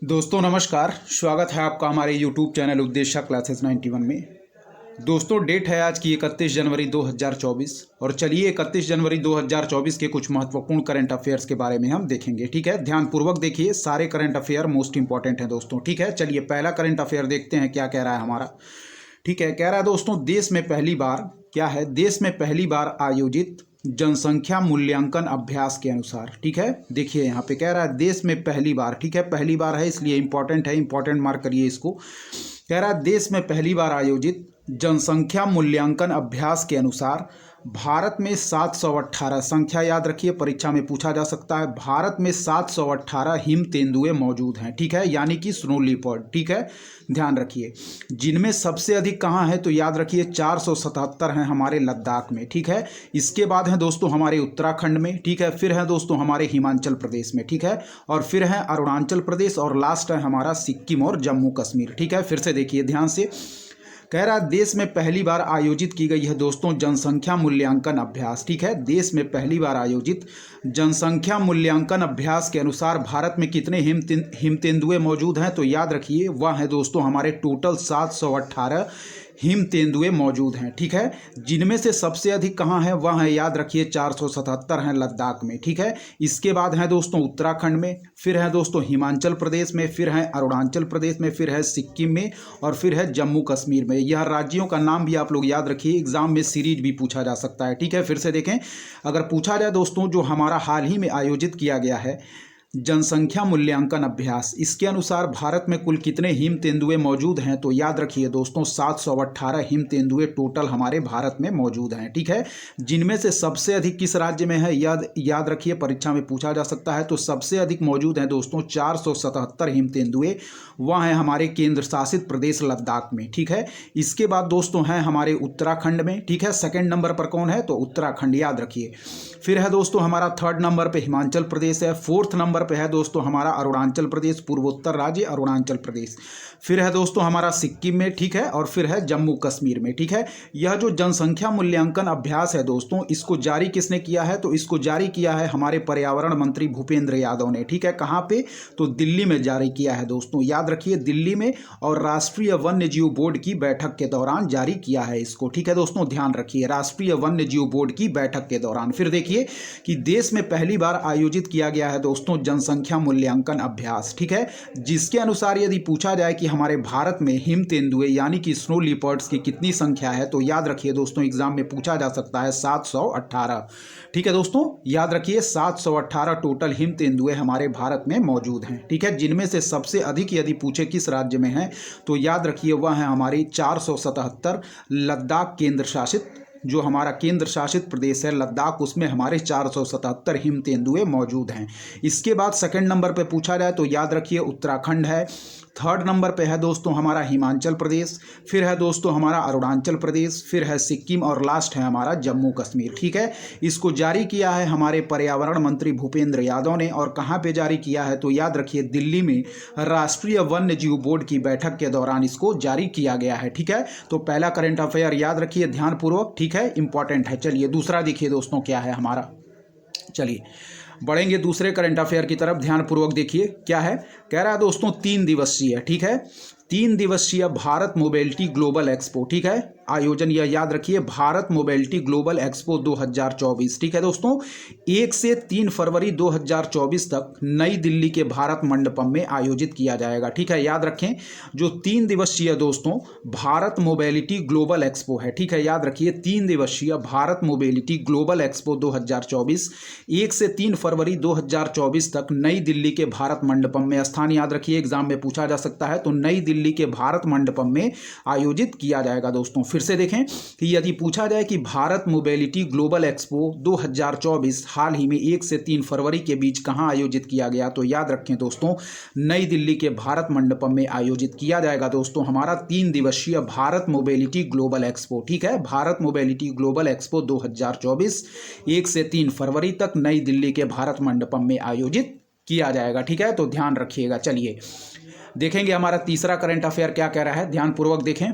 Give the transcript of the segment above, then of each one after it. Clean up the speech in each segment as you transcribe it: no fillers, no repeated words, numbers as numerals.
दोस्तों नमस्कार। स्वागत है आपका हमारे YouTube चैनल उपदेशा क्लासेस 91 में। दोस्तों डेट है आज की 31 जनवरी 2024 और चलिए 31 जनवरी 2024 के कुछ महत्वपूर्ण करंट अफेयर्स के बारे में हम देखेंगे। ठीक है, ध्यानपूर्वक देखिए, सारे करंट अफेयर मोस्ट इंपॉर्टेंट हैं दोस्तों। ठीक है, चलिए पहला करंट अफेयर देखते हैं क्या कह रहा है हमारा। ठीक है, कह रहा है दोस्तों देश में पहली बार क्या है, देश में पहली बार आयोजित जनसंख्या मूल्यांकन अभ्यास के अनुसार। ठीक है, देखिए यहाँ पे कह रहा है देश में पहली बार। ठीक है, पहली बार है इसलिए इंपॉर्टेंट है, इंपॉर्टेंट मार्क करिए इसको। कह रहा है देश में पहली बार आयोजित जनसंख्या मूल्यांकन अभ्यास के अनुसार भारत में 718 संख्या याद रखिए, परीक्षा में पूछा जा सकता है। भारत में 718 हिम तेंदुए मौजूद हैं। ठीक है, यानी कि स्नो लीपर्ड। ठीक है, ध्यान रखिए, जिनमें सबसे अधिक कहाँ है तो याद रखिए 477 हैं हमारे लद्दाख में। ठीक है, इसके बाद हैं दोस्तों हमारे उत्तराखंड में। ठीक है, फिर है दोस्तों हमारे हिमाचल प्रदेश में। ठीक है, और फिर है अरुणाचल प्रदेश और लास्ट है हमारा सिक्किम और जम्मू कश्मीर। ठीक है, फिर से देखिए ध्यान से, कह रहा है देश में पहली बार आयोजित की गई है दोस्तों जनसंख्या मूल्यांकन अभ्यास। ठीक है, देश में पहली बार आयोजित जनसंख्या मूल्यांकन अभ्यास के अनुसार भारत में कितने हिम तेंदुए मौजूद हैं तो याद रखिए वह है दोस्तों हमारे टोटल 718 हिम तेंदुए मौजूद हैं। ठीक है, जिनमें से सबसे अधिक कहाँ है वह है याद रखिए 477 हैं लद्दाख में। ठीक है, इसके बाद है दोस्तों उत्तराखंड में, फिर है दोस्तों हिमाचल प्रदेश में, फिर है अरुणाचल प्रदेश में, फिर है सिक्किम में और फिर है जम्मू कश्मीर में। यह राज्यों का नाम भी आप लोग याद रखिए, एग्जाम में सीरीज भी पूछा जा सकता है। ठीक है, फिर से देखें, अगर पूछा जाए दोस्तों जो हमारा हाल ही में आयोजित किया गया है जनसंख्या मूल्यांकन अभ्यास, इसके अनुसार भारत में कुल कितने हिम तेंदुए मौजूद हैं तो याद रखिए दोस्तों 718 हिम तेंदुए टोटल हमारे भारत में मौजूद हैं। ठीक है, जिनमें से सबसे अधिक किस राज्य में है याद रखिए, परीक्षा में पूछा जा सकता है। तो सबसे अधिक मौजूद हैं दोस्तों 477 हिम तेंदुए, वह हैं हमारे केंद्र शासित प्रदेश लद्दाख में। ठीक है, इसके बाद दोस्तों हैं हमारे उत्तराखंड में। ठीक है, सेकंड नंबर पर कौन है तो उत्तराखंड याद रखिए। फिर है दोस्तों हमारा थर्ड नंबर पे हिमाचल प्रदेश है। फोर्थ नंबर पे है दोस्तों हमारा अरुणाचल प्रदेश, पूर्वोत्तर राज्य अरुणाचल प्रदेश। फिर है दोस्तों हमारा सिक्किम में। ठीक है, और फिर है जम्मू कश्मीर में। ठीक है, यह जो जनसंख्या मूल्यांकन अभ्यास है दोस्तों, इसको जारी किसने किया है तो इसको जारी किया है हमारे पर्यावरण मंत्री भूपेंद्र यादव ने। ठीक है, कहाँ पे तो दिल्ली में जारी किया है दोस्तों, याद रखिए दिल्ली में, और राष्ट्रीय वन्य जीव बोर्ड की बैठक के दौरान जारी किया है इसको। ठीक है दोस्तों, ध्यान रखिए राष्ट्रीय वन्य जीव बोर्ड की बैठक के दौरान। फिर देखिए कि देश में पहली बार आयोजित किया गया है दोस्तों जनसंख्या मूल्यांकन अभ्यास। ठीक है, जिसके अनुसार यदि पूछा जाए कि हमारे भारत में हिम तेंदुए यानी कि स्नो लिपर्ड्स की कितनी संख्या है तो याद रखिए दोस्तों एग्जाम में पूछा जा सकता है 718। ठीक है दोस्तों, याद रखिए 718 टोटल हिम तेंदुए हमारे भारत में मौजूद हैं। ठीक है, जिनमें से सबसे अधिक यदि पूछे किस राज्य में है तो याद रखिए वह है हमारी 477 लद्दाख केंद्र शासित, जो हमारा केंद्र शासित प्रदेश है लद्दाख, उसमें हमारे 477 हिम तेंदुए मौजूद हैं। इसके बाद सेकंड नंबर पे पूछा जाए तो याद रखिए उत्तराखंड है। थर्ड नंबर पे है दोस्तों हमारा हिमाचल प्रदेश, फिर है दोस्तों हमारा अरुणाचल प्रदेश, फिर है सिक्किम और लास्ट है हमारा जम्मू कश्मीर। ठीक है, इसको जारी किया है हमारे पर्यावरण मंत्री भूपेंद्र यादव ने, और कहाँ पे जारी किया है तो याद रखिए दिल्ली में राष्ट्रीय वन्य जीव बोर्ड की बैठक के दौरान इसको जारी किया गया है। ठीक है, तो पहला करंट अफेयर याद रखिए ध्यानपूर्वक। ठीक है, इंपॉर्टेंट है। चलिए दूसरा देखिए दोस्तों क्या है हमारा। चलिए बढ़ेंगे दूसरे करंट अफेयर की तरफ, ध्यानपूर्वक देखिए क्या है। कह रहा है दोस्तों 3 दिवसीय, ठीक है, 3 दिवसीय भारत मोबिलिटी ग्लोबल एक्सपो। ठीक है, आयोजन यह याद रखिए भारत मोबिलिटी ग्लोबल एक्सपो 2024। ठीक है दोस्तों, 1 से 3 फरवरी 2024 तक नई दिल्ली के भारत मंडपम में आयोजित किया जाएगा। ठीक है, याद रखें जो 3 दिवसीय दोस्तों भारत मोबिलिटी ग्लोबल एक्सपो है। ठीक है, याद रखिए 3 दिवसीय भारत मोबिलिटी ग्लोबल एक्सपो 2024 1 से 3 फरवरी 2024 तक नई दिल्ली के भारत मंडपम में, स्थान याद रखिए एग्जाम में पूछा जा सकता है, तो नई दिल्ली के भारत मंडपम में आयोजित किया जाएगा दोस्तों। फिर से देखें कि यदि पूछा जाए कि भारत मोबिलिटी ग्लोबल एक्सपो 2024 हाल ही में 1 से 3 फरवरी के बीच कहां आयोजित किया गया तो याद रखें दोस्तों नई दिल्ली के भारत मंडपम में आयोजित किया जाएगा दोस्तों हमारा 3 दिवसीय भारत मोबिलिटी ग्लोबल एक्सपो। ठीक है, भारत मोबिलिटी ग्लोबल एक्सपो 2024 1 से 3 फरवरी तक नई दिल्ली के भारत मंडपम में आयोजित किया जाएगा। ठीक है, तो ध्यान रखिएगा। चलिए देखेंगे हमारा तीसरा करंट अफेयर क्या कह रहा है, ध्यानपूर्वक देखें।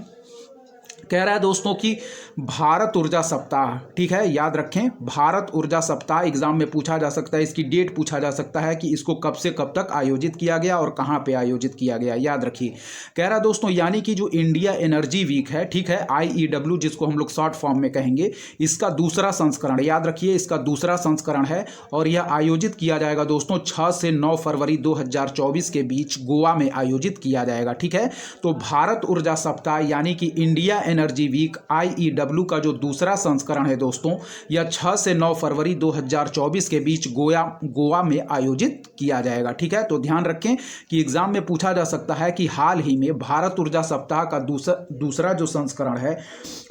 कह रहा है दोस्तों कि भारत ऊर्जा सप्ताह, ठीक है, याद रखें, भारत ऊर्जा सप्ताह एग्जाम में पूछा जा सकता है, इसकी डेट पूछा जा सकता है कि इसको कब से कब तक आयोजित किया गया और कहां पे आयोजित किया गया, याद रखिए। कह रहा है दोस्तों यानी कि जो इंडिया एनर्जी वीक है, ठीक है, IEW जिसको हम लोग शॉर्ट फॉर्म में कहेंगे, इसका दूसरा संस्करण, याद रखिए, इसका दूसरा संस्करण है और यह आयोजित किया जाएगा दोस्तों 6 से 9 फरवरी 2024 के बीच गोवा में आयोजित किया जाएगा, ठीक है। तो भारत ऊर्जा सप्ताह यानी कि इंडिया एनर्जी वीक IEW का जो दूसरा संस्करण है दोस्तों, यह 6 से 9 फरवरी 2024 के बीच गोवा में आयोजित किया जाएगा, ठीक है। तो ध्यान रखें कि एग्जाम में पूछा जा सकता है कि हाल ही में भारत ऊर्जा सप्ताह का दूसरा जो संस्करण है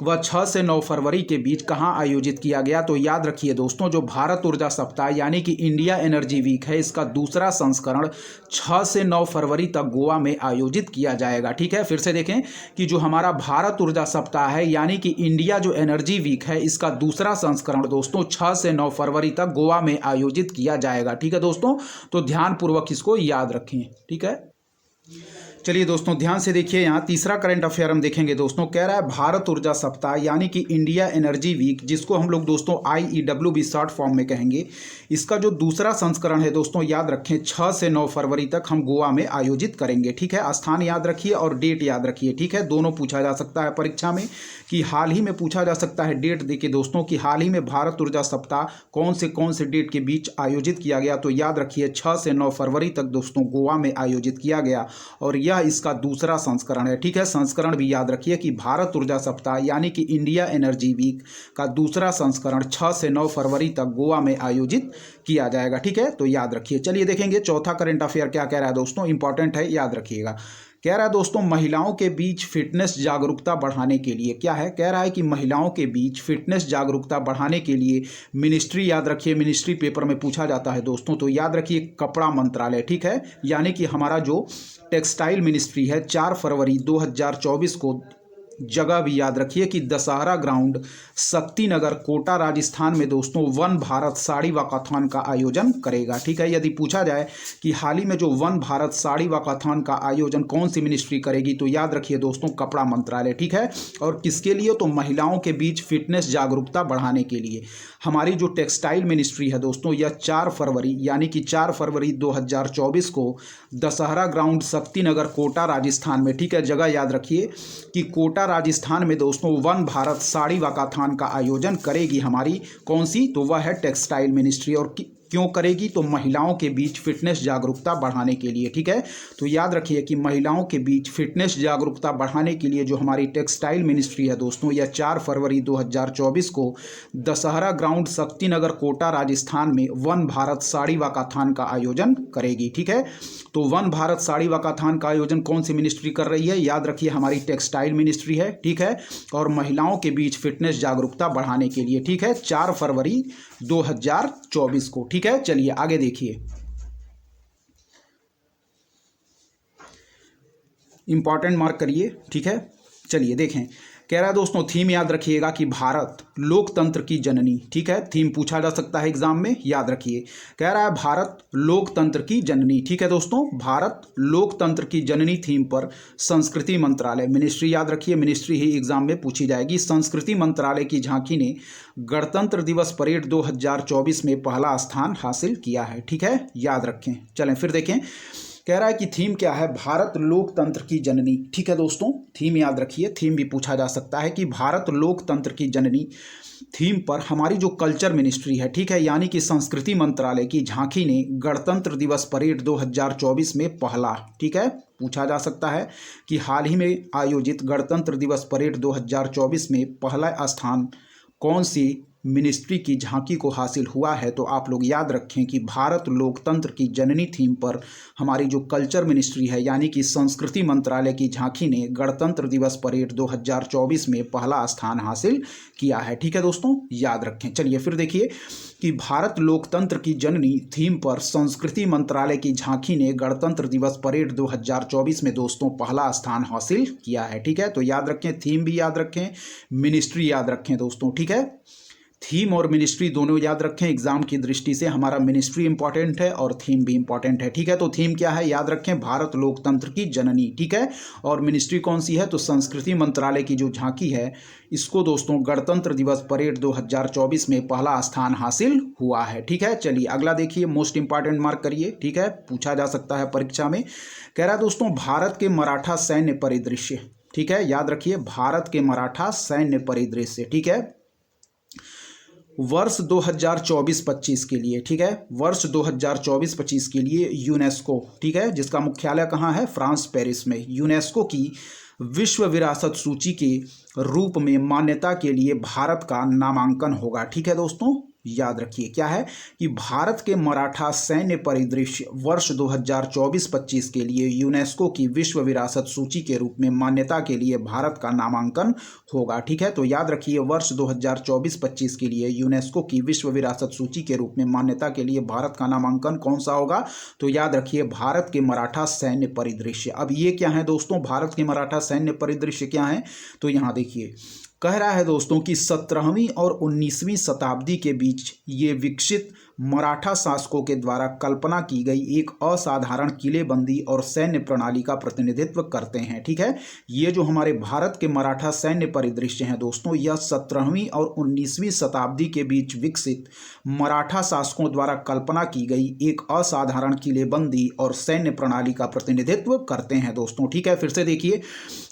वह 6 से 9 फरवरी के बीच कहां आयोजित किया गया। तो याद रखिए दोस्तों, जो भारत ऊर्जा सप्ताह यानी कि इंडिया एनर्जी वीक है, इसका दूसरा संस्करण 6 से 9 फरवरी तक गोवा में आयोजित किया जाएगा, ठीक है। फिर से देखें कि जो हमारा भारत ऊर्जा सप्ताह है यानी कि इंडिया जो एनर्जी वीक है, इसका दूसरा संस्करण दोस्तों 6 से 9 फरवरी तक गोवा में आयोजित किया जाएगा, ठीक है दोस्तों। तो ध्यानपूर्वक इसको याद रखें, ठीक है। चलिए दोस्तों ध्यान से देखिए, यहाँ तीसरा करंट अफेयर हम देखेंगे दोस्तों। कह रहा है भारत ऊर्जा सप्ताह यानी कि इंडिया एनर्जी वीक, जिसको हम लोग दोस्तों IEW भी शॉर्ट फॉर्म में कहेंगे, इसका जो दूसरा संस्करण है दोस्तों, याद रखें 6 से 9 फरवरी तक हम गोवा में आयोजित करेंगे, ठीक है। स्थान याद रखिए और डेट याद रखिए, ठीक है। दोनों पूछा जा सकता है परीक्षा में कि हाल ही में पूछा जा सकता है डेट देखिए दोस्तों कि हाल ही में भारत ऊर्जा सप्ताह कौन से डेट के बीच आयोजित किया गया। तो याद रखिए 6 से 9 फरवरी तक दोस्तों गोवा में आयोजित किया गया और यह इसका दूसरा संस्करण है, ठीक है। संस्करण भी याद रखिए कि भारत ऊर्जा सप्ताह यानी कि इंडिया एनर्जी वीक का दूसरा संस्करण 6 से 9 फरवरी तक गोवा में आयोजित किया जाएगा, ठीक है। तो याद रखिए। चलिए देखेंगे चौथा करंट अफेयर क्या कह रहा है दोस्तों, इंपॉर्टेंट है, याद रखिएगा। कह रहा है दोस्तों महिलाओं के बीच फिटनेस जागरूकता बढ़ाने के लिए, क्या है, कह रहा है कि महिलाओं के बीच फिटनेस जागरूकता बढ़ाने के लिए मिनिस्ट्री, याद रखिए, मिनिस्ट्री पेपर में पूछा जाता है दोस्तों, तो याद रखिए कपड़ा मंत्रालय, ठीक है, यानी कि हमारा जो टेक्सटाइल मिनिस्ट्री है 4 फरवरी 2024 को, जगह भी याद रखिए कि दशहरा ग्राउंड शक्ति नगर कोटा राजस्थान में दोस्तों वन भारत साड़ी वाकाथॉन का आयोजन करेगा, ठीक है। यदि पूछा जाए कि हाल ही में जो वन भारत साड़ी वाकाथॉन का आयोजन कौन सी मिनिस्ट्री करेगी, तो याद रखिए दोस्तों कपड़ा मंत्रालय, ठीक है। और किसके लिए, तो महिलाओं के बीच फिटनेस जागरूकता बढ़ाने के लिए हमारी जो टेक्सटाइल मिनिस्ट्री है दोस्तों, यह 4 फरवरी यानी कि 4 फरवरी 2024 को दशहरा ग्राउंड शक्ति नगर कोटा राजस्थान में, ठीक है, जगह याद रखिए कि कोटा राजस्थान में दोस्तों वन भारत साड़ी वाकाथॉन का आयोजन करेगी हमारी कौन सी, तो वह है टेक्सटाइल मिनिस्ट्री। और क्यों करेगी, तो महिलाओं के बीच फिटनेस जागरूकता बढ़ाने के लिए, ठीक है। तो याद रखिए कि महिलाओं के बीच फिटनेस जागरूकता बढ़ाने के लिए जो हमारी टेक्सटाइल मिनिस्ट्री है दोस्तों, यह 4 फरवरी 2024 को दशहरा ग्राउंड शक्ति नगर कोटा राजस्थान में वन भारत साड़ी वाकाथॉन का आयोजन करेगी, ठीक है। तो वन भारत साड़ी वाकाथॉन का आयोजन कौन सी मिनिस्ट्री कर रही है, याद रखिए हमारी टेक्सटाइल मिनिस्ट्री है, ठीक है। और महिलाओं के बीच फिटनेस जागरूकता बढ़ाने के लिए, ठीक है, 4 फरवरी 2024 को, ठीक है। चलिए आगे देखिए, इंपॉर्टेंट मार्क करिए, ठीक है। चलिए देखें, कह रहा है दोस्तों थीम याद रखिएगा कि भारत लोकतंत्र की जननी, ठीक है। थीम पूछा जा सकता है एग्जाम में, याद रखिए। कह रहा है भारत लोकतंत्र की जननी, ठीक है दोस्तों, भारत लोकतंत्र की जननी थीम पर संस्कृति मंत्रालय, मिनिस्ट्री याद रखिए, मिनिस्ट्री ही एग्जाम में पूछी जाएगी। संस्कृति मंत्रालय की झांकी ने गणतंत्र दिवस परेड 2024 में पहला स्थान हासिल किया है, ठीक है, याद रखें। चलें फिर देखें, कह रहा है कि थीम क्या है, भारत लोकतंत्र की जननी, ठीक है दोस्तों, थीम याद रखिए, थीम भी पूछा जा सकता है कि भारत लोकतंत्र की जननी थीम पर हमारी जो कल्चर मिनिस्ट्री है, ठीक है, यानी कि संस्कृति मंत्रालय की झांकी ने गणतंत्र दिवस परेड 2024 में पहला, ठीक है, पूछा जा सकता है कि हाल ही में आयोजित गणतंत्र दिवस परेड 2024 में पहला स्थान कौन सी मिनिस्ट्री की झांकी को हासिल हुआ है। तो आप लोग याद रखें कि भारत लोकतंत्र की जननी थीम पर हमारी जो कल्चर मिनिस्ट्री है यानी कि संस्कृति मंत्रालय की झांकी ने गणतंत्र दिवस परेड 2024 में पहला स्थान हासिल किया है, ठीक है दोस्तों, याद रखें। चलिए फिर देखिए कि भारत लोकतंत्र की जननी थीम पर संस्कृति मंत्रालय की झांकी ने गणतंत्र दिवस परेड 2024 में दोस्तों पहला स्थान हासिल किया है, ठीक है। तो याद रखें, थीम भी याद रखें, मिनिस्ट्री याद रखें दोस्तों, ठीक है। थीम और मिनिस्ट्री दोनों याद रखें, एग्जाम की दृष्टि से हमारा मिनिस्ट्री इंपॉर्टेंट है और थीम भी इंपॉर्टेंट है। ठीक है, तो थीम क्या है याद रखें, भारत लोकतंत्र की जननी। ठीक है, और मिनिस्ट्री कौन सी है, तो संस्कृति मंत्रालय की जो झांकी है इसको दोस्तों गणतंत्र दिवस परेड 2024 में पहला स्थान हासिल हुआ है। ठीक है, चलिए अगला देखिए, मोस्ट इंपॉर्टेंट मार्क करिए। ठीक है, पूछा जा सकता है परीक्षा में। कह रहा है दोस्तों भारत के मराठा सैन्य परिदृश्य। ठीक है, याद रखिए भारत के मराठा सैन्य परिदृश्य। ठीक है, वर्ष 2024-25 के लिए। ठीक है, वर्ष 2024-25 के लिए यूनेस्को, ठीक है, जिसका मुख्यालय कहाँ है, फ्रांस पेरिस में, यूनेस्को की विश्व विरासत सूची के रूप में मान्यता के लिए भारत का नामांकन होगा। ठीक है दोस्तों, याद रखिए क्या है कि भारत के मराठा सैन्य परिदृश्य वर्ष 2024-25 के लिए यूनेस्को की विश्व विरासत सूची के रूप में मान्यता के लिए भारत का नामांकन होगा। ठीक है, तो याद रखिए वर्ष 2024-25 के लिए यूनेस्को की विश्व विरासत सूची के रूप में मान्यता के लिए भारत का नामांकन कौन सा होगा, तो याद रखिए भारत के मराठा सैन्य परिदृश्य। अब ये क्या है दोस्तों, भारत के मराठा सैन्य परिदृश्य क्या है, तो यहाँ देखिए कह रहा है दोस्तों कि 17वीं और 19वीं शताब्दी के बीच ये विकसित मराठा शासकों के द्वारा कल्पना की गई एक असाधारण किलेबंदी और सैन्य प्रणाली का प्रतिनिधित्व करते हैं। ठीक है, ये जो हमारे भारत के मराठा सैन्य परिदृश्य हैं दोस्तों, यह 17वीं और 19वीं शताब्दी के बीच विकसित मराठा शासकों द्वारा कल्पना की गई एक असाधारण किलेबंदी और सैन्य प्रणाली का प्रतिनिधित्व करते हैं दोस्तों। ठीक है, फिर से देखिए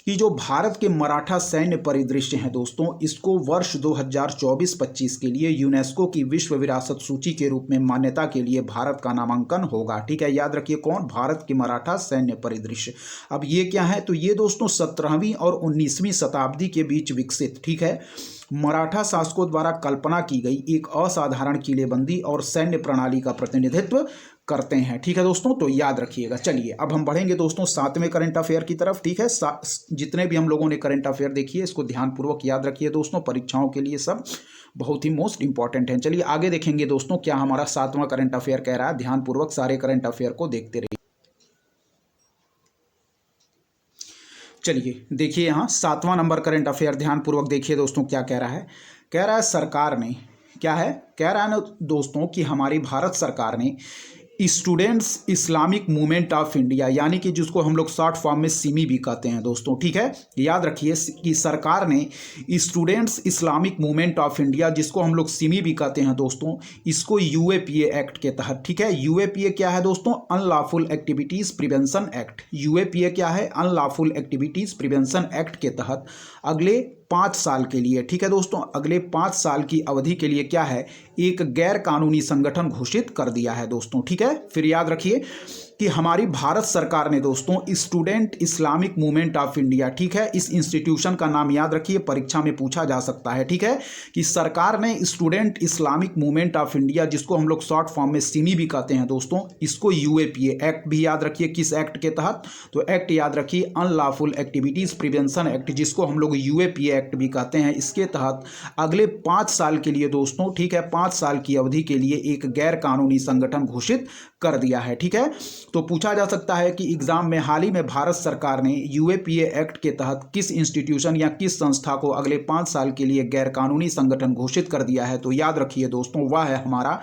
कि जो भारत के मराठा सैन्य परिदृश्य हैं दोस्तों, इसको वर्ष 2024-25 के लिए यूनेस्को की विश्व विरासत सूची के रूप में मान्यता के लिए भारत का नामांकन होगा। ठीक है, याद रखिए कौन, भारत के मराठा सैन्य परिदृश्य। अब ये क्या है, तो ये दोस्तों 17वीं और 19वीं शताब्दी के बीच विकसित, ठीक है, मराठा शासकों द्वारा कल्पना की गई एक असाधारण किलेबंदी और सैन्य प्रणाली का प्रतिनिधित्व करते हैं। ठीक है दोस्तों, तो याद रखिएगा। चलिए अब हम बढ़ेंगे दोस्तों 7वें करंट अफेयर की तरफ। ठीक है, जितने भी हम लोगों ने करंट अफेयर देखिए इसको ध्यानपूर्वक याद रखिए दोस्तों, परीक्षाओं के लिए सब बहुत ही मोस्ट इंपॉर्टेंट है। चलिए आगे देखेंगे दोस्तों क्या हमारा 7वां करंट अफेयर कह रहा है, ध्यानपूर्वक सारे करंट अफेयर को देखते रहिए। चलिए देखिए यहाँ 7वां नंबर करंट अफेयर ध्यानपूर्वक देखिए दोस्तों क्या कह रहा है। कह रहा है सरकार ने, क्या है, कह रहा है ना दोस्तों कि हमारी भारत सरकार ने students Islamic movement of India, यानी कि जिसको हम लोग शॉर्ट फॉर्म में सिमी भी कहते हैं दोस्तों। ठीक है, याद रखिए कि सरकार ने students Islamic movement of India, जिसको हम लोग सिमी भी कहते हैं दोस्तों, इसको यूएपीए एक्ट के तहत, ठीक है, यूएपीए क्या है दोस्तों, unlawful activities prevention act. UAPA क्या है, अनलॉफुल एक्टिविटीज प्रिवेंशन एक्ट के तहत अगले 5 साल के लिए, ठीक है दोस्तों, अगले 5 साल की अवधि के लिए क्या है, एक गैर कानूनी संगठन घोषित कर दिया है दोस्तों। ठीक है, फिर याद रखिए कि हमारी भारत सरकार ने दोस्तों student Islamic movement of India, ठीक है, इस इंस्टीट्यूशन का नाम याद रखिए, परीक्षा में पूछा जा सकता है। ठीक है, कि सरकार ने student Islamic movement of India, जिसको हम लोग शॉर्ट फॉर्म में सिमी भी कहते हैं दोस्तों, इसको यूएपीए एक्ट भी याद रखिए, किस एक्ट के तहत, तो एक्ट याद रखिए अनलॉफुल एक्टिविटीज प्रिवेंशन एक्ट, जिसको हम लोग यूएपीए एक्ट भी कहते हैं, इसके तहत अगले 5 साल के लिए दोस्तों, ठीक है, 5 साल की अवधि के लिए एक गैर कानूनी संगठन घोषित कर दिया है। ठीक है, तो पूछा जा सकता है कि एग्जाम में हाल ही में भारत सरकार ने यूएपीए एक्ट के तहत किस इंस्टीट्यूशन या किस संस्था को अगले 5 साल के लिए गैर कानूनी संगठन घोषित कर दिया है, तो याद रखिए दोस्तों वह है हमारा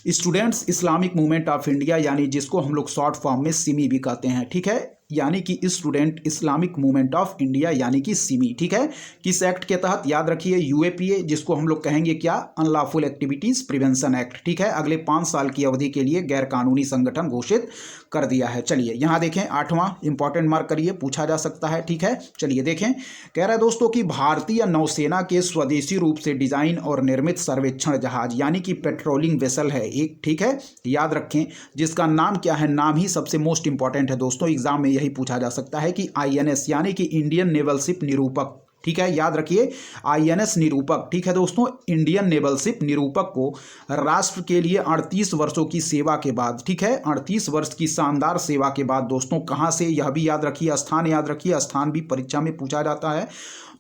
students Islamic movement of India, यानी जिसको हम लोग शॉर्ट फॉर्म में सिमी भी कहते हैं। ठीक है, यानी कि student Islamic movement of India यानी कि सिमी। ठीक है, किस एक्ट के तहत, याद रखिए यूएपीए, जिसको हम लोग कहेंगे क्या, अनलॉफुल एक्टिविटीज प्रिवेंशन एक्ट। ठीक है, अगले 5 साल की अवधि के लिए गैर कानूनी संगठन घोषित कर दिया है। चलिए यहाँ देखें 8वां इंपॉर्टेंट मार्क करिए, पूछा जा सकता है। ठीक है, चलिए देखें, कह रहा है दोस्तों कि भारतीय नौसेना के स्वदेशी रूप से डिजाइन और निर्मित सर्वेक्षण जहाज, यानी कि पेट्रोलिंग वेसल है एक, ठीक है, याद रखें, जिसका नाम क्या है, नाम ही सबसे मोस्ट इंपॉर्टेंट है दोस्तों, एग्जाम में यही पूछा जा सकता है कि आईएनएस, यानी कि इंडियन नेवल शिप निरूपक। ठीक है, याद रखिए आईएनएस निरूपक, ठीक है दोस्तों, इंडियन नेवल शिप निरूपक को राष्ट्र के लिए 38 वर्षों की सेवा के बाद, ठीक है, 38 वर्ष की शानदार सेवा के बाद दोस्तों, कहां से, यह भी याद रखिए, स्थान याद रखिए, स्थान भी परीक्षा में पूछा जाता है,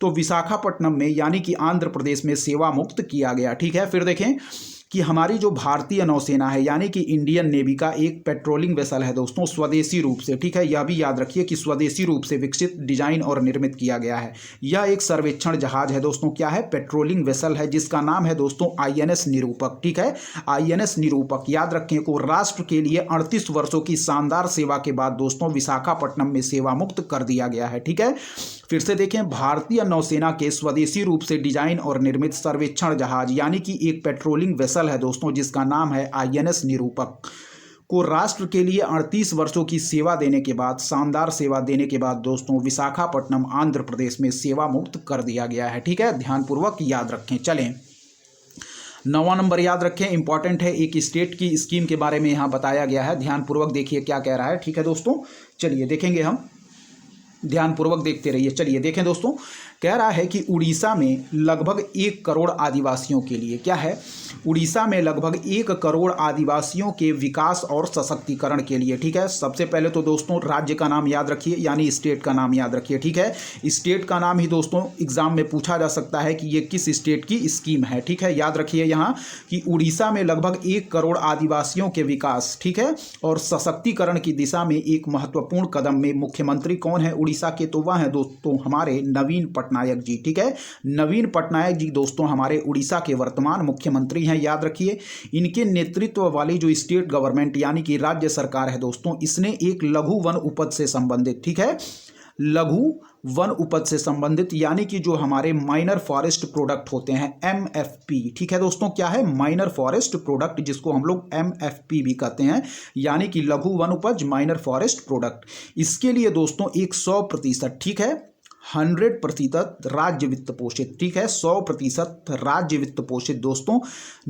तो विशाखापट्टनम में, यानी कि आंध्र प्रदेश में सेवा मुक्त किया गया। ठीक है, फिर देखें कि हमारी जो भारतीय नौसेना है यानी कि इंडियन नेवी का एक पेट्रोलिंग वेसल है दोस्तों स्वदेशी रूप से, ठीक है, यह भी याद रखिए कि स्वदेशी रूप से विकसित, डिजाइन और निर्मित किया गया है। यह एक सर्वेक्षण जहाज है दोस्तों, क्या है, पेट्रोलिंग वेसल है, जिसका नाम है दोस्तों INS निरूपक, ठीक है, INS निरूपक। याद रखें को राष्ट्र के लिए 38 वर्षों की शानदार सेवा के बाद दोस्तों विशाखापट्टनम में सेवा मुक्त कर दिया गया है, ठीक है। फिर से देखें, भारतीय नौसेना के स्वदेशी रूप से डिजाइन और निर्मित सर्वेक्षण जहाज यानी कि एक पेट्रोलिंग वेसल है दोस्तों, जिसका नाम है INS निरूपक, को राष्ट्र के लिए 38 वर्षों की सेवा देने के बाद, शानदार सेवा देने के बाद दोस्तों विशाखापट्टनम आंध्र प्रदेश में सेवा मुक्त कर दिया गया है, ठीक है, ध्यानपूर्वक याद रखें। चलें 9वां नंबर याद रखें, इंपॉर्टेंट है, एक स्टेट की स्कीम के बारे में यहाँ बताया गया है, ध्यानपूर्वक देखिए क्या कह रहा है, ठीक है दोस्तों। चलिए देखेंगे, हम ध्यानपूर्वक देखते रहिए। चलिए देखें दोस्तों, कह रहा है कि उड़ीसा में लगभग 1 करोड़ आदिवासियों के लिए, क्या है, उड़ीसा में लगभग 1 करोड़ आदिवासियों के विकास और सशक्तिकरण के लिए, ठीक है। सबसे पहले तो दोस्तों राज्य का नाम याद रखिए, यानी स्टेट का नाम याद रखिए, ठीक है। स्टेट का नाम ही दोस्तों एग्जाम में पूछा जा सकता है कि ये किस स्टेट की स्कीम है, ठीक है। याद रखिए यहाँ कि उड़ीसा में लगभग 1 करोड़ आदिवासियों के विकास, ठीक है, और सशक्तिकरण की दिशा में एक महत्वपूर्ण कदम में मुख्यमंत्री कौन है उड़ीसा के, तो वह है दोस्तों हमारे नवीन पटनायक जी, ठीक है। नवीन पटनायक जी दोस्तों हमारे उड़ीसा के वर्तमान मुख्यमंत्री हैं, याद रखिए। इनके नेतृत्व वाली जो स्टेट गवर्नमेंट यानी कि राज्य सरकार है दोस्तों, इसने एक लघु वन उपज से संबंधित, ठीक है, लघु वन उपज से संबंधित यानी कि जो हमारे माइनर फॉरेस्ट प्रोडक्ट होते हैं MFP, ठीक है दोस्तों, क्या है, माइनर फॉरेस्ट प्रोडक्ट, जिसको हम लोग MFP भी कहते हैं, यानी कि लघु वन उपज माइनर फॉरेस्ट प्रोडक्ट। इसके लिए दोस्तों 100%, ठीक है, 100% राज्य वित्त पोषित, ठीक है, 100% राज्य वित्त पोषित दोस्तों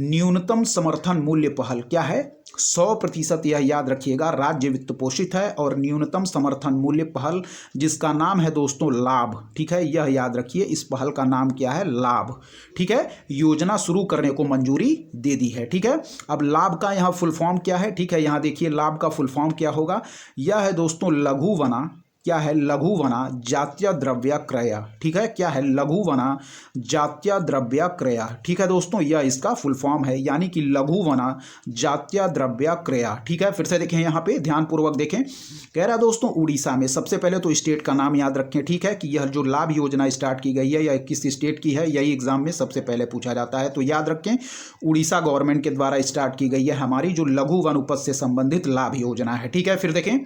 न्यूनतम समर्थन मूल्य पहल, क्या है, 100% यह याद रखिएगा राज्य वित्त पोषित है, और न्यूनतम समर्थन मूल्य पहल जिसका नाम है दोस्तों लाभ, ठीक है, यह याद रखिए, इस पहल का नाम क्या है, लाभ, ठीक है, योजना शुरू करने को मंजूरी दे दी है, ठीक है। अब लाभ का यहाँ फुल फॉर्म क्या है, ठीक है, यहाँ देखिए लाभ का फुल फॉर्म क्या होगा, यह है दोस्तों लघु वना, क्या है, लघु वना जातीय द्रव्य क्रय, ठीक है, क्या है, लघु वना जातीय द्रव्य क्रय, ठीक है दोस्तों, यह इसका फुल फॉर्म है, यानी कि लघु वना जातीय द्रव्य क्रय, ठीक है। फिर से देखें यहाँ पे ध्यानपूर्वक देखें, कह रहा है दोस्तों उड़ीसा में, सबसे पहले तो स्टेट का नाम याद रखें, ठीक है, कि यह जो लाभ योजना स्टार्ट की गई है यह किस स्टेट की है, यही एग्जाम में सबसे पहले पूछा जाता है, तो याद रखें उड़ीसा गवर्नमेंट के द्वारा स्टार्ट की गई है हमारी जो लघु वन उपज से संबंधित लाभ योजना है, ठीक है। फिर देखें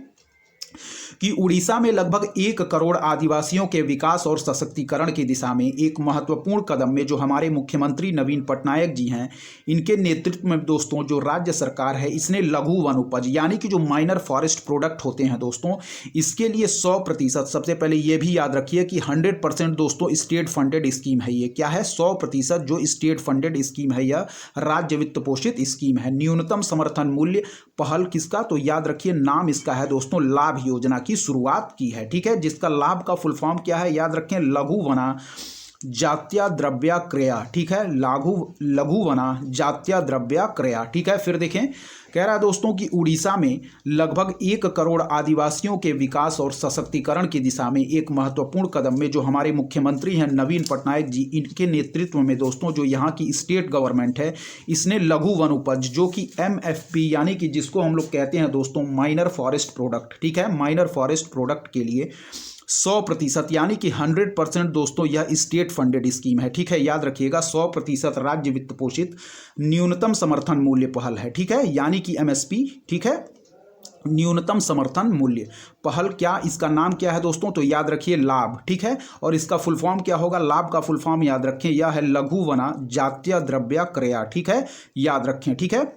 कि उड़ीसा में लगभग 1 करोड़ आदिवासियों के विकास और सशक्तिकरण की दिशा में एक महत्वपूर्ण कदम में जो हमारे मुख्यमंत्री नवीन पटनायक जी हैं, इनके नेतृत्व में दोस्तों जो राज्य सरकार है इसने लघु वन उपज यानी कि जो माइनर फॉरेस्ट प्रोडक्ट होते हैं दोस्तों, इसके लिए 100%, सबसे पहले ये भी याद रखिए कि 100% दोस्तों स्टेट फंडेड स्कीम है, ये क्या है, 100% जो स्टेट फंडेड स्कीम है यह राज्य वित्त पोषित स्कीम है। न्यूनतम समर्थन मूल्य पहल किसका, तो याद रखिए नाम इसका है दोस्तों लाभ योजना की शुरुआत की है, ठीक है, जिसका लाभ का फुल फॉर्म क्या है, याद रखें लघु वना जातीय द्रव्य क्रय, ठीक है, लघु वना जातीय द्रव्य क्रय, ठीक है। फिर देखें कह रहा है दोस्तों कि उड़ीसा में लगभग 1 करोड़ आदिवासियों के विकास और सशक्तिकरण की दिशा में एक महत्वपूर्ण कदम में जो हमारे मुख्यमंत्री हैं नवीन पटनायक जी, इनके नेतृत्व में दोस्तों जो यहाँ की स्टेट गवर्नमेंट है इसने लघु वन उपज जो कि MFP यानी कि जिसको हम लोग कहते हैं दोस्तों माइनर फॉरेस्ट प्रोडक्ट, ठीक है, माइनर फॉरेस्ट प्रोडक्ट के लिए 100% यानी कि 100% दोस्तों यह स्टेट फंडेड स्कीम है, ठीक है, याद रखिएगा 100% राज्य वित्त पोषित न्यूनतम समर्थन मूल्य पहल है, ठीक है, यानी कि MSP, ठीक है, न्यूनतम समर्थन मूल्य पहल, क्या इसका नाम क्या है दोस्तों, तो याद रखिए लाभ, ठीक है, और इसका फुल फॉर्म क्या होगा, लाभ का फुल फॉर्म याद रखें यह है लघु वना जातीय द्रव्य क्रय, ठीक है, याद रखें, ठीक है।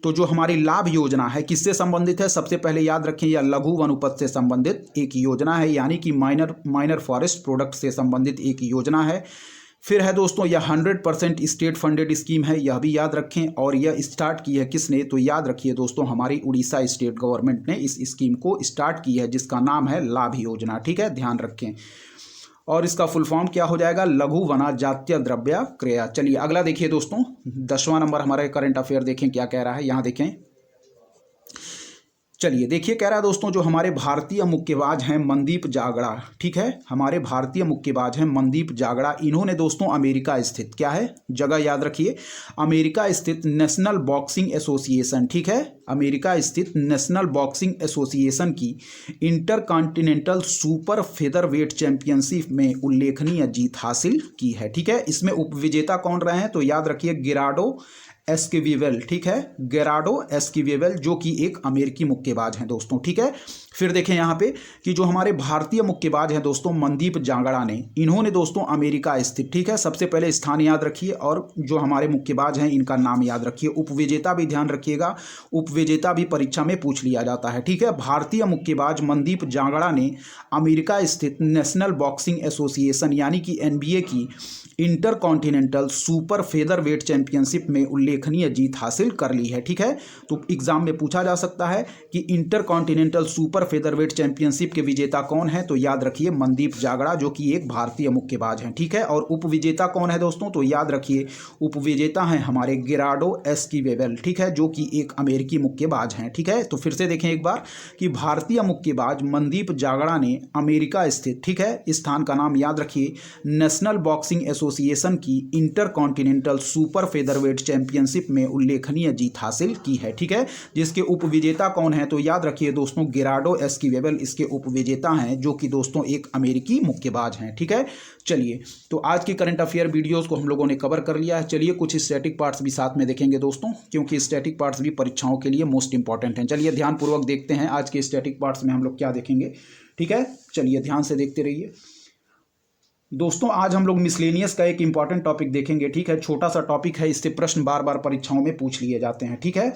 तो जो हमारी लाभ योजना है किससे संबंधित है, सबसे पहले याद रखें यह लघु वन उपज से संबंधित एक योजना है, यानी कि माइनर फॉरेस्ट प्रोडक्ट से संबंधित एक योजना है। फिर है दोस्तों यह 100% स्टेट फंडेड स्कीम है, यह भी याद रखें, और यह स्टार्ट की है किसने, तो याद रखिए दोस्तों हमारी उड़ीसा स्टेट गवर्नमेंट ने इस स्कीम को स्टार्ट की है जिसका नाम है लाभ योजना, ठीक है, ध्यान रखें, और इसका फुल फॉर्म क्या हो जाएगा, लघु वना जातीय द्रव्य क्रय। चलिए अगला देखिए दोस्तों 10वां नंबर हमारे करंट अफेयर देखें क्या कह रहा है, यहाँ देखें चलिए देखिए, कह रहा है दोस्तों जो हमारे भारतीय मुक्केबाज हैं मनदीप जागड़ा, ठीक है, हमारे भारतीय मुक्केबाज हैं मनदीप जागड़ा, इन्होंने दोस्तों अमेरिका स्थित, क्या है, जगह याद रखिए, अमेरिका स्थित नेशनल बॉक्सिंग एसोसिएशन, ठीक है, अमेरिका स्थित नेशनल बॉक्सिंग एसोसिएशन की इंटरकॉन्टिनेंटल सुपर फेदरवेट चैंपियनशिप में उल्लेखनीय जीत हासिल की है, ठीक है। इसमें उपविजेता कौन रहे हैं तो याद रखिए गेरार्डो एस्किवेल, ठीक है, गेरार्डो एस्किवेल जो कि एक अमेरिकी मुक्केबाज हैं दोस्तों, ठीक है। फिर देखें यहाँ पे कि जो हमारे भारतीय मुक्केबाज हैं दोस्तों मनदीप जांगड़ा ने, इन्होंने दोस्तों अमेरिका स्थित, ठीक है, सबसे पहले स्थान याद रखिए और जो हमारे मुक्केबाज हैं इनका नाम याद रखिए। उपविजेता भी ध्यान रखिएगा, उपविजेता भी परीक्षा में पूछ लिया जाता है, ठीक है। भारतीय मुक्केबाज मनदीप जांगड़ा ने अमेरिका स्थित नेशनल बॉक्सिंग एसोसिएशन यानी कि NBA की इंटरकॉन्टिनेंटल सुपर फेदरवेट चैंपियनशिप में उल्लेखनीय जीत हासिल कर ली है, ठीक है। तो एग्जाम में पूछा जा सकता है कि इंटरकॉन्टिनेंटल सुपर फेदरवेट चैंपियनशिप के विजेता कौन है तो याद रखिए मनदीप जागड़ा जो कि एक भारतीय मुक्केबाज हैं, ठीक है। और उपविजेता कौन है दोस्तों तो याद रखिए उपविजेता हैं हमारे गेरार्डो एस्किवेल, ठीक है, जो कि एक अमेरिकी मुक्केबाज हैं, ठीक है। तो फिर से देखें एक बार कि भारतीय मुक्केबाज मनदीप जागड़ा ने अमेरिका स्थित, ठीक है, स्थान का नाम याद रखिए, नेशनल बॉक्सिंग एसोसिएशन की इंटरकॉन्टिनेंटल सुपर फेदरवेट चैंपियनशिप में उल्लेखनीय जीत हासिल की है, ठीक है। जिसके उपविजेता कौन है तो याद रखिए दोस्तों गेरार्डो एस्किवेल इसके उपविजेता हैं जो कि दोस्तों एक अमेरिकी मुक्केबाज हैं, ठीक है। चलिए तो आज की करंट अफेयर वीडियोस को हम लोगों ने कवर कर लिया है। चलिए कुछ स्टैटिक पार्ट्स भी साथ में देखेंगे दोस्तों, क्योंकि स्टैटिक पार्ट्स भी परीक्षाओं के लिए मोस्ट इंपॉर्टेंट हैं। चलिए ध्यानपूर्वक देखते हैं आज के स्टैटिक पार्ट्स में हम लोग क्या देखेंगे, ठीक है। चलिए ध्यान से देखते रहिए दोस्तों। आज हम लोग मिसलेनियस का एक इंपॉर्टेंट टॉपिक देखेंगे, ठीक है, छोटा सा टॉपिक है, इससे प्रश्न बार बार परीक्षाओं में पूछ लिए जाते हैं, ठीक है।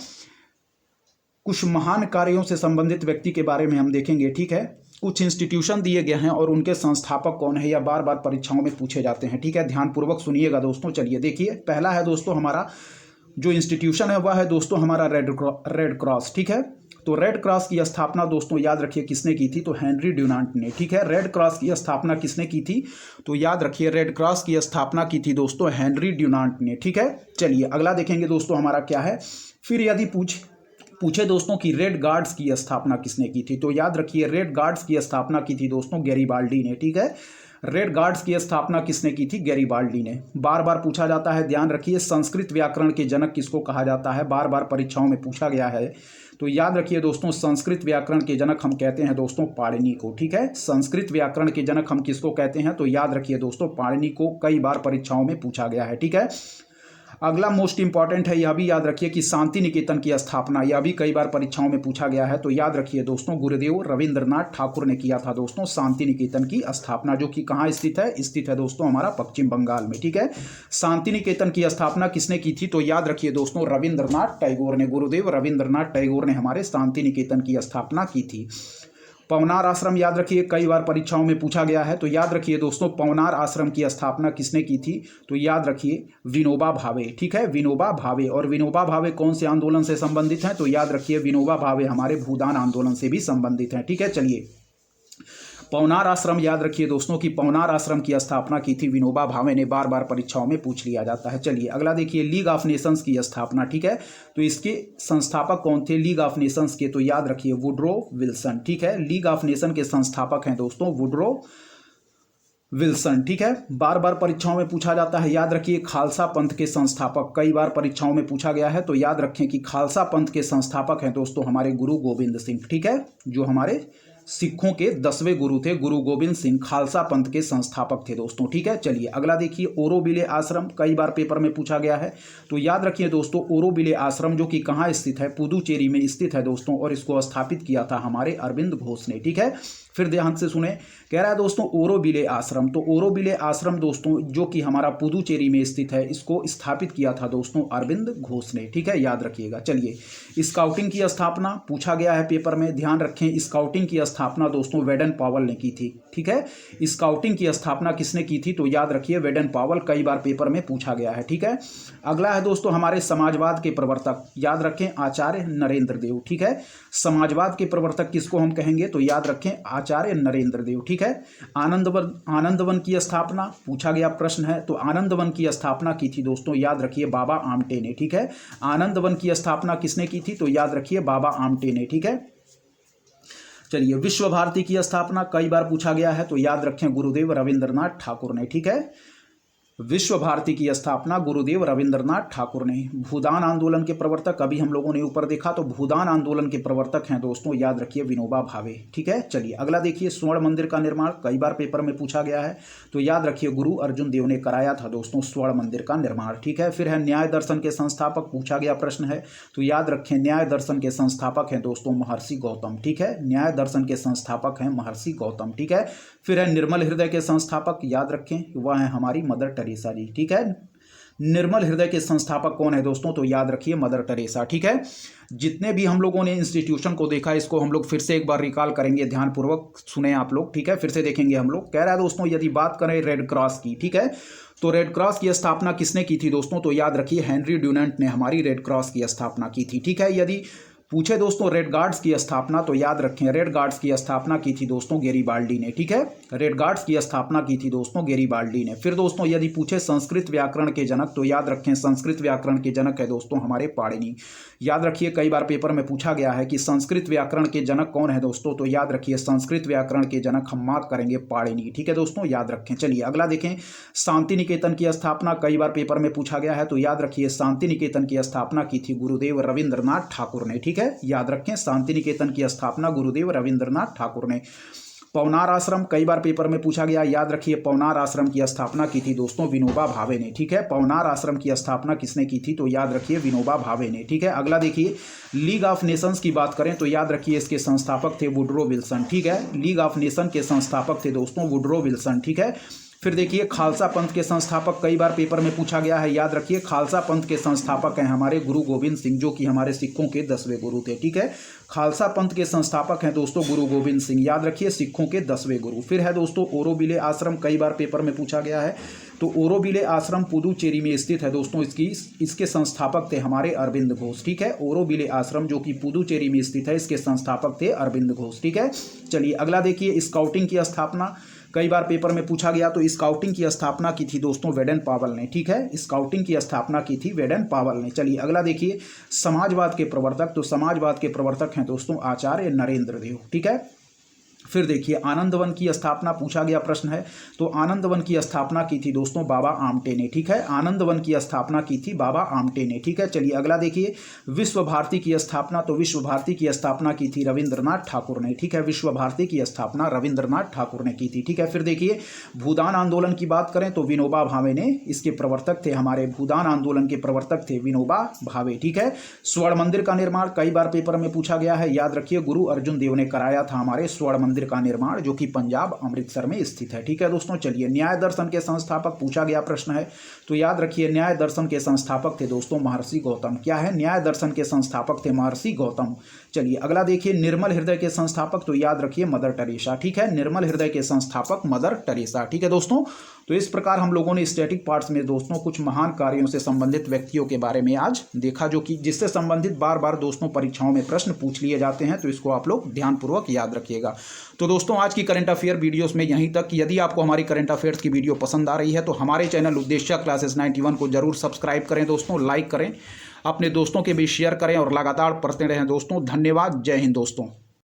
कुछ महान कार्यों से संबंधित व्यक्ति के बारे में हम देखेंगे, ठीक है। कुछ इंस्टीट्यूशन दिए गए हैं और उनके संस्थापक कौन है या बार बार परीक्षाओं में पूछे जाते हैं, ठीक है। ध्यानपूर्वक सुनिएगा दोस्तों। चलिए देखिए, पहला है दोस्तों हमारा जो इंस्टीट्यूशन है वह है दोस्तों हमारा रेड क्रॉस, ठीक है। तो रेड क्रॉस की स्थापना दोस्तों याद रखिए किसने की थी तो हेनरी ड्यूनांट ने, ठीक है। रेड क्रॉस की स्थापना किसने की थी तो याद रखिए रेड क्रॉस की स्थापना की थी दोस्तों हेनरी ड्यूनांट ने, ठीक है। चलिए अगला देखेंगे दोस्तों हमारा क्या है। फिर यदि पूछे दोस्तों कि रेड गार्ड्स की स्थापना किसने की थी तो याद रखिए रेड गार्ड्स की स्थापना की थी दोस्तों गैरीबाल्डी ने, ठीक है। रेड गार्ड्स की स्थापना किसने की थी गैरीबाल्डी ने। बार बार पूछा जाता है, ध्यान रखिए संस्कृत व्याकरण के जनक किसको कहा जाता है, बार बार परीक्षाओं में पूछा गया है। तो याद रखिए दोस्तों संस्कृत व्याकरण के जनक हम कहते हैं दोस्तों पाणिनि को, ठीक है। संस्कृत व्याकरण के जनक हम किसको कहते हैं तो याद रखिए दोस्तों पाणिनि को, कई बार परीक्षाओं में पूछा गया है, ठीक है। अगला मोस्ट इंपॉर्टेंट है, यह भी याद रखिए कि शांति निकेतन की स्थापना, यह भी कई बार परीक्षाओं में पूछा गया है। तो याद रखिए दोस्तों गुरुदेव रविंद्रनाथ ठाकुर ने किया था दोस्तों शांति निकेतन की स्थापना, जो कि कहाँ स्थित है दोस्तों हमारा पश्चिम बंगाल में, ठीक है। शांति निकेतन की स्थापना किसने की थी तो याद रखिए दोस्तों रविंद्रनाथ टैगोर ने, गुरुदेव रविंद्रनाथ टैगोर ने हमारे शांति निकेतन की स्थापना की थी। पवनार आश्रम याद रखिए कई बार परीक्षाओं में पूछा गया है। तो याद रखिए दोस्तों पवनार आश्रम की स्थापना किसने की थी तो याद रखिए विनोबा भावे, ठीक है, विनोबा भावे। और विनोबा भावे कौन से आंदोलन से संबंधित हैं तो याद रखिए विनोबा भावे हमारे भूदान आंदोलन से भी संबंधित हैं, ठीक है। चलिए पवनार आश्रम याद रखिए दोस्तों कि पवनार आश्रम की स्थापना की थी विनोबा भावे ने, बार बार परीक्षाओं में पूछ लिया जाता है। चलिए अगला देखिए लीग ऑफ नेशंस की स्थापना, ठीक है। तो इसके संस्थापक कौन थे लीग ऑफ नेशंस के तो याद रखिए वुड्रो विल्सन, ठीक है। लीग ऑफ नेशन के संस्थापक हैं दोस्तों वुड्रो विल्सन, ठीक है। बार बार परीक्षाओं में पूछा जाता है, याद रखिए खालसा पंथ के संस्थापक, कई बार परीक्षाओं में पूछा गया है। तो याद रखें कि खालसा पंथ के संस्थापक हैं दोस्तों हमारे गुरु गोविंद सिंह, ठीक है, जो हमारे सिखों के 10वें गुरु थे। गुरु गोविंद सिंह खालसा पंथ के संस्थापक थे दोस्तों, ठीक है। चलिए अगला देखिए ओरोविले आश्रम, कई बार पेपर में पूछा गया है। तो याद रखिए दोस्तों ओरोविले आश्रम जो कि कहाँ स्थित है पुदुचेरी में स्थित है दोस्तों, और इसको स्थापित किया था हमारे अरविंद घोष ने, ठीक है। फिर ध्यान से सुने, कह रहा है दोस्तों ओरोविले आश्रम, तो ओरोविले आश्रम दोस्तों जो कि हमारा पुदुचेरी में स्थित है, इसको स्थापित किया था दोस्तों अरविंद घोष ने, ठीक है, याद रखिएगा। चलिए स्काउटिंग की स्थापना पूछा गया है पेपर में, ध्यान रखें स्काउटिंग की स्थापना दोस्तों वेडन पावल ने की थी, ठीक है। स्काउटिंग की स्थापना किसने की थी तो याद रखिए वेडन पावल, कई बार पेपर में पूछा गया है, ठीक है। अगला है दोस्तों हमारे समाजवाद के प्रवर्तक, याद रखें आचार्य नरेंद्र देव, ठीक है। समाजवाद के प्रवर्तक किसको हम कहेंगे तो याद रखें आचार्य नरेंद्र देव, ठीक है। आनंदवन की स्थापना पूछा गया प्रश्न है, तो आनंदवन की स्थापना की थी दोस्तों याद रखिए बाबा आमटे ने, ठीक है। आनंदवन की स्थापना किसने की थी तो याद रखिए बाबा आमटे ने, ठीक है। चलिए, विश्व भारती की स्थापना कई बार पूछा गया है, तो याद रखें गुरुदेव रविंद्रनाथ ठाकुर ने। ठीक है, विश्व भारती की स्थापना गुरुदेव रविंद्रनाथ ठाकुर ने। भूदान आंदोलन के प्रवर्तक, अभी हम लोगों ने ऊपर देखा, तो भूदान आंदोलन के प्रवर्तक हैं दोस्तों, याद रखिए विनोबा भावे। ठीक है, चलिए अगला देखिए, स्वर्ण मंदिर का निर्माण कई बार पेपर में पूछा गया है, तो याद रखिए गुरु अर्जुन देव ने कराया था दोस्तों स्वर्ण मंदिर का निर्माण। ठीक है, फिर है न्याय दर्शन के संस्थापक, पूछा गया प्रश्न है, तो याद रखें न्याय दर्शन के संस्थापक हैं दोस्तों महर्षि गौतम। ठीक है, न्याय दर्शन के संस्थापक हैं महर्षि गौतम। ठीक है, फिर है निर्मल हृदय के संस्थापक, याद रखें वह है हमारी मदर टेरेसा जी। ठीक है, निर्मल हृदय के संस्थापक कौन है दोस्तों, तो याद रखिए मदर टेरेसा। ठीक है, जितने भी हम लोगों ने इंस्टीट्यूशन को देखा, इसको हम लोग फिर से एक बार रिकॉल करेंगे, ध्यानपूर्वक सुने आप लोग। ठीक है, फिर से देखेंगे हम लोग। कह रहा है दोस्तों, यदि बात करें रेड क्रॉस की, ठीक है, तो रेड क्रॉस की स्थापना किसने की थी दोस्तों, तो याद रखिए हेनरी ड्यूनेंट ने हमारी रेड क्रॉस की स्थापना की थी। ठीक है, यदि पूछे दोस्तों रेड गार्ड्स की स्थापना, तो याद रखें रेड गार्ड्स की स्थापना की थी दोस्तों गैरीबाल्डी ने। ठीक है, रेड गार्ड्स की स्थापना की थी दोस्तों गैरीबाल्डी ने। फिर दोस्तों यदि पूछे संस्कृत व्याकरण के जनक, तो याद रखें संस्कृत व्याकरण के जनक है दोस्तों हमारे पाणिनि। याद रखिए कई बार पेपर में पूछा गया है कि संस्कृत व्याकरण के जनक कौन है दोस्तों, तो याद रखिए संस्कृत व्याकरण के जनक हम मार्क करेंगे पाणिनि। ठीक है दोस्तों, याद रखें। चलिए अगला देखें, शांति निकेतन की स्थापना कई बार पेपर में पूछा गया है, तो याद रखिए शांति निकेतन की स्थापना की थी गुरुदेव रविंद्रनाथ ठाकुर ने। ठीक है, याद रखें शांति निकेतन की स्थापना गुरुदेव रविंद्रनाथ ठाकुर ने। पवनार आश्रम कई बार पेपर में पूछा गया, याद रखिए पवनार आश्रम की स्थापना की थी दोस्तों विनोबा भावे ने। ठीक है, पवनार आश्रम की स्थापना किसने की थी, तो याद रखिए विनोबा भावे ने। ठीक है, अगला देखिए, लीग ऑफ नेशंस की बात करें, तो याद रखिए इसके संस्थापक थे वुडरो विल्सन। ठीक है, लीग ऑफ नेशन के संस्थापक थे दोस्तों वुडरो विल्सन। ठीक है, फिर देखिए खालसा पंथ के संस्थापक कई बार पेपर में पूछा गया है, याद रखिए खालसा पंथ के संस्थापक हैं हमारे गुरु गोविंद सिंह, जो कि हमारे सिखों के 10वें गुरु थे। ठीक है, खालसा पंथ के संस्थापक हैं दोस्तों गुरु गोविंद सिंह, याद रखिए सिखों के 10वें गुरु। फिर है दोस्तों ओरोविले आश्रम, कई बार पेपर में पूछा गया है, तो ओरोविले आश्रम पुदुचेरी में स्थित है दोस्तों, इसके संस्थापक थे हमारे अरविंद घोष। ठीक है, ओरोविले आश्रम जो कि पुदुचेरी में स्थित है, इसके संस्थापक थे अरविंद घोष। ठीक है, चलिए अगला देखिए, स्काउटिंग की स्थापना कई बार पेपर में पूछा गया, तो स्काउटिंग की स्थापना की थी दोस्तों वेडन पावल ने। ठीक है, स्काउटिंग की स्थापना की थी वेडन पावल ने। चलिए अगला देखिए, समाजवाद के प्रवर्तक, तो समाजवाद के प्रवर्तक हैं दोस्तों आचार्य नरेंद्र देव। ठीक है, फिर देखिए आनंद वन की स्थापना पूछा गया प्रश्न है, तो आनंद वन की स्थापना की थी दोस्तों बाबा आमटे ने। ठीक है, आनंद वन की स्थापना की थी बाबा आमटे ने। ठीक है, चलिए अगला देखिए, विश्व भारती की स्थापना, तो विश्व भारती की स्थापना की थी रविंद्रनाथ ठाकुर ने। ठीक है, विश्व भारती की स्थापना रविंद्रनाथ ठाकुर ने की थी। ठीक है, फिर देखिए भूदान आंदोलन की बात करें, तो विनोबा भावे ने इसके प्रवर्तक थे, हमारे भूदान आंदोलन के प्रवर्तक थे विनोबा भावे। ठीक है, स्वर्ण मंदिर का निर्माण कई बार पेपर में पूछा गया है, याद रखिए गुरु अर्जुन देव ने कराया था हमारे स्वर्ण मंदिर का निर्माण, जो कि पंजाब अमृतसर में स्थित है। ठीक है दोस्तों, चलिए न्याय दर्शन के संस्थापक पूछा गया प्रश्न है, तो याद रखिए न्याय दर्शन के संस्थापक थे दोस्तों महर्षि गौतम। क्या है, न्याय दर्शन के संस्थापक थे महर्षि गौतम। चलिए अगला देखिए, निर्मल हृदय के संस्थापक, तो याद रखिए मदर टेरेसा। ठीक है, निर्मल हृदय के संस्थापक मदर टेरेसा। ठीक है दोस्तों, तो इस प्रकार हम लोगों ने स्टैटिक पार्ट्स में दोस्तों कुछ महान कार्यों से संबंधित व्यक्तियों के बारे में आज देखा, जो कि जिससे संबंधित बार बार दोस्तों परीक्षाओं में प्रश्न पूछ लिए जाते हैं, तो इसको आप लोग ध्यानपूर्वक याद रखिएगा। तो दोस्तों आज की करंट अफेयर वीडियोस में यहीं तक। यदि आपको हमारी करंट अफेयर्स की वीडियो पसंद आ रही है, तो हमारे चैनल उद्देश्य क्लासेस 91 को जरूर सब्सक्राइब करें दोस्तों, लाइक करें, अपने दोस्तों के भी शेयर करें और लगातार पढ़ते रहें दोस्तों। धन्यवाद, जय हिंद दोस्तों।